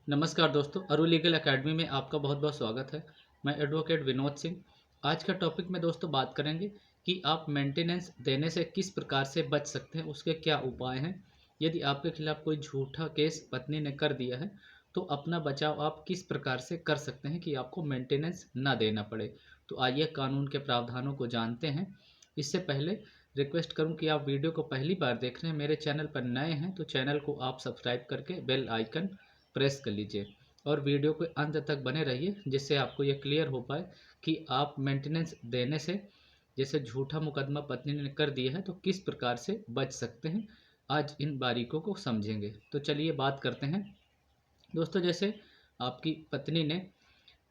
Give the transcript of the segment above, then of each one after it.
नमस्कार दोस्तों, अरु लीगल एकेडमी में आपका बहुत बहुत स्वागत है। मैं एडवोकेट विनोद सिंह। आज का टॉपिक में दोस्तों बात करेंगे कि आप मेंटेनेंस देने से किस प्रकार से बच सकते हैं, उसके क्या उपाय हैं। यदि आपके खिलाफ कोई झूठा केस पत्नी ने कर दिया है तो अपना बचाव आप किस प्रकार से कर सकते हैं कि आपको मेंटेनेंस ना देना पड़े। तो आइए कानून के प्रावधानों को जानते हैं। इससे पहले रिक्वेस्ट करूं कि आप वीडियो को पहली बार देख रहे हैं, मेरे चैनल पर नए हैं तो चैनल को आप सब्सक्राइब करके बेल आइकन प्रेस कर लीजिए और वीडियो के अंत तक बने रहिए, जिससे आपको ये क्लियर हो पाए कि आप मेंटेनेंस देने से, जैसे झूठा मुकदमा पत्नी ने कर दिया है, तो किस प्रकार से बच सकते हैं। आज इन बारीकों को समझेंगे। तो चलिए बात करते हैं दोस्तों। जैसे आपकी पत्नी ने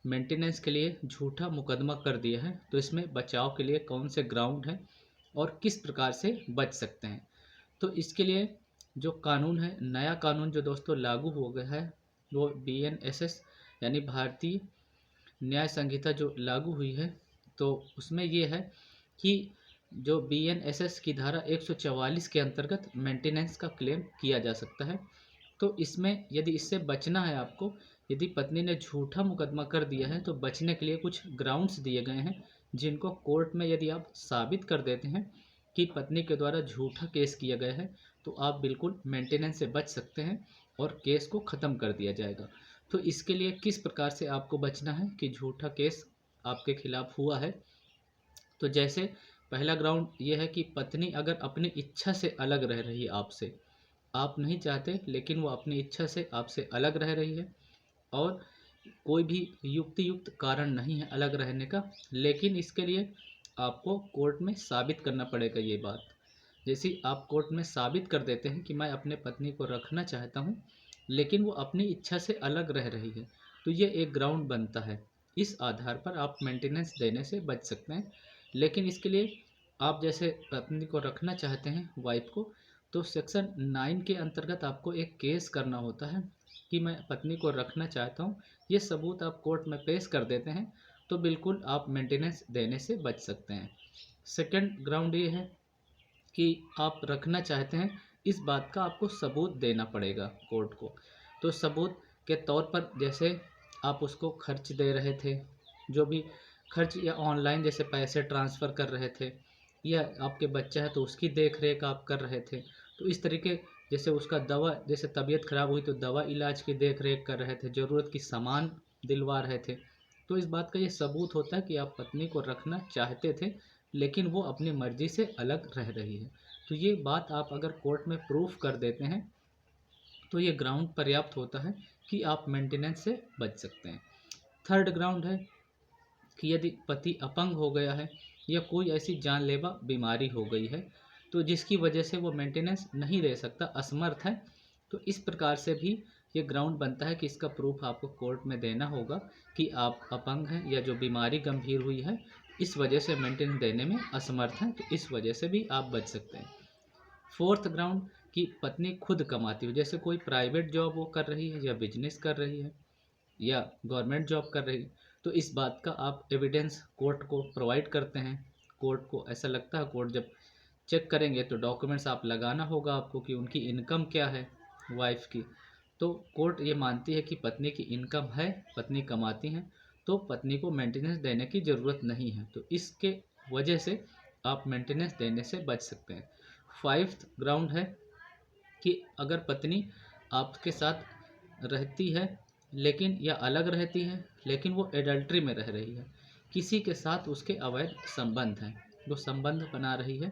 मेंटेनेंस के लिए झूठा मुकदमा कर दिया है तो इसमें बचाव के लिए कौन से ग्राउंड हैं और किस प्रकार से बच सकते हैं। तो इसके लिए जो कानून है, नया कानून जो दोस्तों लागू हो गया है, वो BNSS यानी भारतीय न्याय संहिता जो लागू हुई है, तो उसमें ये है कि जो BNSS की धारा 144 के अंतर्गत मेंटेनेंस का क्लेम किया जा सकता है। तो इसमें यदि इससे बचना है आपको, यदि पत्नी ने झूठा मुकदमा कर दिया है तो बचने के लिए कुछ ग्राउंड्स दिए गए हैं, जिनको कोर्ट में यदि आप साबित कर देते हैं कि पत्नी के द्वारा झूठा केस किया गया है तो आप बिल्कुल मेंटेनेंस से बच सकते हैं और केस को ख़त्म कर दिया जाएगा। तो इसके लिए किस प्रकार से आपको बचना है कि झूठा केस आपके खिलाफ हुआ है। तो जैसे पहला ग्राउंड ये है कि पत्नी अगर अपनी इच्छा से अलग रह रही है आपसे, आप नहीं चाहते लेकिन वो अपनी इच्छा से आपसे अलग रह रही है और कोई भी युक्ति कारण नहीं है अलग रहने का, लेकिन इसके लिए आपको कोर्ट में साबित करना पड़ेगा ये बात। जैसे आप कोर्ट में साबित कर देते हैं कि मैं अपने पत्नी को रखना चाहता हूँ लेकिन वो अपनी इच्छा से अलग रह रही है, तो ये एक ग्राउंड बनता है। इस आधार पर आप मेंटेनेंस देने से बच सकते हैं। लेकिन इसके लिए आप जैसे पत्नी को रखना चाहते हैं, वाइफ को, तो सेक्शन 9 के अंतर्गत आपको एक केस करना होता है कि मैं पत्नी को रखना चाहता हूँ। ये सबूत आप कोर्ट में पेश कर देते हैं तो बिल्कुल आप मेंटेनेंस देने से बच सकते हैं। सेकंड ग्राउंड ये है कि आप रखना चाहते हैं, इस बात का आपको सबूत देना पड़ेगा कोर्ट को। तो सबूत के तौर पर जैसे आप उसको खर्च दे रहे थे, जो भी खर्च, या ऑनलाइन जैसे पैसे ट्रांसफ़र कर रहे थे, या आपके बच्चा है तो उसकी देख रेख आप कर रहे थे। तो इस तरीके, जैसे उसका दवा, जैसे तबीयत खराब हुई तो दवा इलाज की देख रेख कर रहे थे, ज़रूरत की सामान दिलवा रहे थे। तो इस बात का ये सबूत होता है कि आप पत्नी को रखना चाहते थे लेकिन वो अपनी मर्जी से अलग रह रही है। तो ये बात आप अगर कोर्ट में प्रूफ कर देते हैं तो ये ग्राउंड पर्याप्त होता है कि आप मेंटेनेंस से बच सकते हैं। थर्ड ग्राउंड है कि यदि पति अपंग हो गया है या कोई ऐसी जानलेवा बीमारी हो गई है तो जिसकी वजह से वो मेंटेनेंस नहीं दे सकता, असमर्थ है, तो इस प्रकार से भी ये ग्राउंड बनता है कि इसका प्रूफ आपको कोर्ट में देना होगा कि आप अपंग हैं या जो बीमारी गंभीर हुई है इस वजह से मेंटेनेंस देने में असमर्थ हैं, तो इस वजह से भी आप बच सकते हैं। फोर्थ ग्राउंड कि पत्नी खुद कमाती हो, जैसे कोई प्राइवेट जॉब वो कर रही है या बिजनेस कर रही है या गवर्नमेंट जॉब कर रही, तो इस बात का आप एविडेंस कोर्ट को प्रोवाइड करते हैं। कोर्ट को ऐसा लगता है, कोर्ट जब चेक करेंगे तो डॉक्यूमेंट्स आप लगाना होगा आपको कि उनकी इनकम क्या है, वाइफ की। तो कोर्ट ये मानती है कि पत्नी की इनकम है, पत्नी कमाती हैं, तो पत्नी को मेंटेनेंस देने की ज़रूरत नहीं है, तो इसके वजह से आप मेंटेनेंस देने से बच सकते हैं। फाइव्थ ग्राउंड है कि अगर पत्नी आपके साथ रहती है लेकिन, या अलग रहती है लेकिन वो एडल्ट्री में रह रही है, किसी के साथ उसके अवैध संबंध हैं, वो संबंध बना रही है,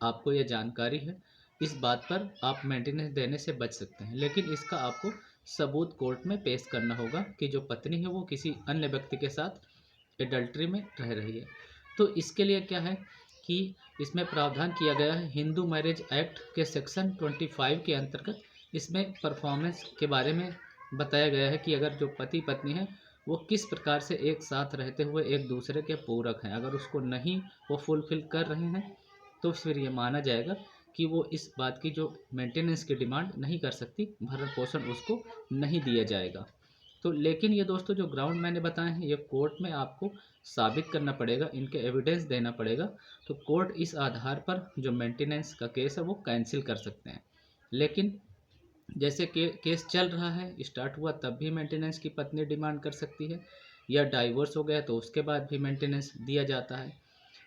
आपको ये जानकारी है, इस बात पर आप मेंटेनेंस देने से बच सकते हैं। लेकिन इसका आपको सबूत कोर्ट में पेश करना होगा कि जो पत्नी है वो किसी अन्य व्यक्ति के साथ एडल्ट्री में रह रही है। तो इसके लिए क्या है कि इसमें प्रावधान किया गया है हिंदू मैरिज एक्ट के सेक्शन 25 के अंतर्गत। इसमें परफॉर्मेंस के बारे में बताया गया है कि अगर जो पति पत्नी है वो किस प्रकार से एक साथ रहते हुए एक दूसरे के पूरक हैं, अगर उसको नहीं वो फुलफिल कर रहे हैं तो फिर ये माना जाएगा कि वो इस बात की जो मेंटेनेंस की डिमांड नहीं कर सकती, भरण पोषण उसको नहीं दिया जाएगा। तो लेकिन ये दोस्तों जो ग्राउंड मैंने बताए हैं ये कोर्ट में आपको साबित करना पड़ेगा, इनके एविडेंस देना पड़ेगा, तो कोर्ट इस आधार पर जो मेंटेनेंस का केस है वो कैंसिल कर सकते हैं। लेकिन जैसे केस चल रहा है, स्टार्ट हुआ तब भी मेंटेनेंस की पत्नी डिमांड कर सकती है, या डाइवोर्स हो गया तो उसके बाद भी मेंटेनेंस दिया जाता है।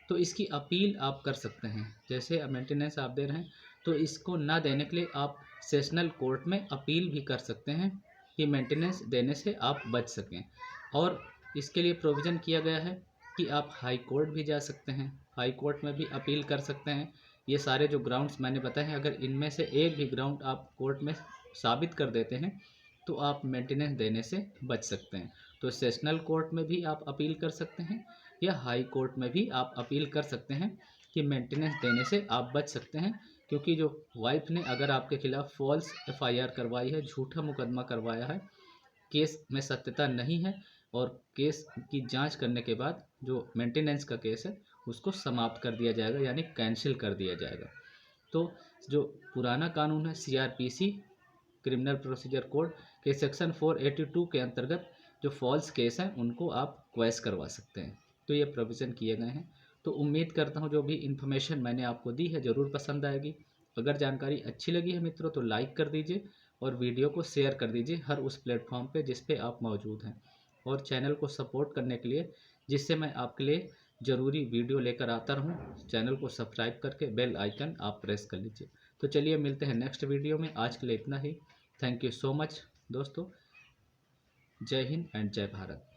तो इसकी अपील आप कर सकते हैं। जैसे मेंटेनेंस आप दे रहे हैं तो इसको ना देने के लिए आप सेशनल कोर्ट में अपील भी कर सकते हैं कि मेंटेनेंस देने से आप बच सकें। और इसके लिए प्रोविज़न किया गया है कि आप हाई कोर्ट भी जा सकते हैं, हाई कोर्ट में भी अपील कर सकते हैं। ये सारे जो ग्राउंड्स मैंने बताए हैं, अगर इनमें से एक भी ग्राउंड आप कोर्ट में साबित कर देते हैं तो आप मेंटेनेंस देने से बच सकते हैं। तो सेशनल कोर्ट में भी आप अपील कर सकते हैं, या हाई कोर्ट में भी आप अपील कर सकते हैं कि मेंटेनेंस देने से आप बच सकते हैं। क्योंकि जो वाइफ ने अगर आपके खिलाफ फॉल्स एफआईआर करवाई है, झूठा मुकदमा करवाया है, केस में सत्यता नहीं है, और केस की जांच करने के बाद जो मेंटेनेंस का केस है उसको समाप्त कर दिया जाएगा, यानी कैंसिल कर दिया जाएगा। तो जो पुराना कानून है सीआरपीसी, क्रिमिनल प्रोसीजर कोड के सेक्शन 482 के अंतर्गत जो फॉल्स केस हैं उनको आप क्वैश करवा सकते हैं। तो ये प्रोविज़न किए गए हैं। तो उम्मीद करता हूँ जो भी इन्फॉर्मेशन मैंने आपको दी है ज़रूर पसंद आएगी। अगर जानकारी अच्छी लगी है मित्रों तो लाइक कर दीजिए, और वीडियो को शेयर कर दीजिए हर उस प्लेटफॉर्म पे जिस पे आप मौजूद हैं। और चैनल को सपोर्ट करने के लिए, जिससे मैं आपके लिए ज़रूरी वीडियो लेकर आता रहूँ, चैनल को सब्सक्राइब करके बेल आइकन आप प्रेस कर लीजिए। तो चलिए मिलते हैं नेक्स्ट वीडियो में। आज के लिए इतना ही। थैंक यू सो मच दोस्तों। जय हिंद एंड जय भारत।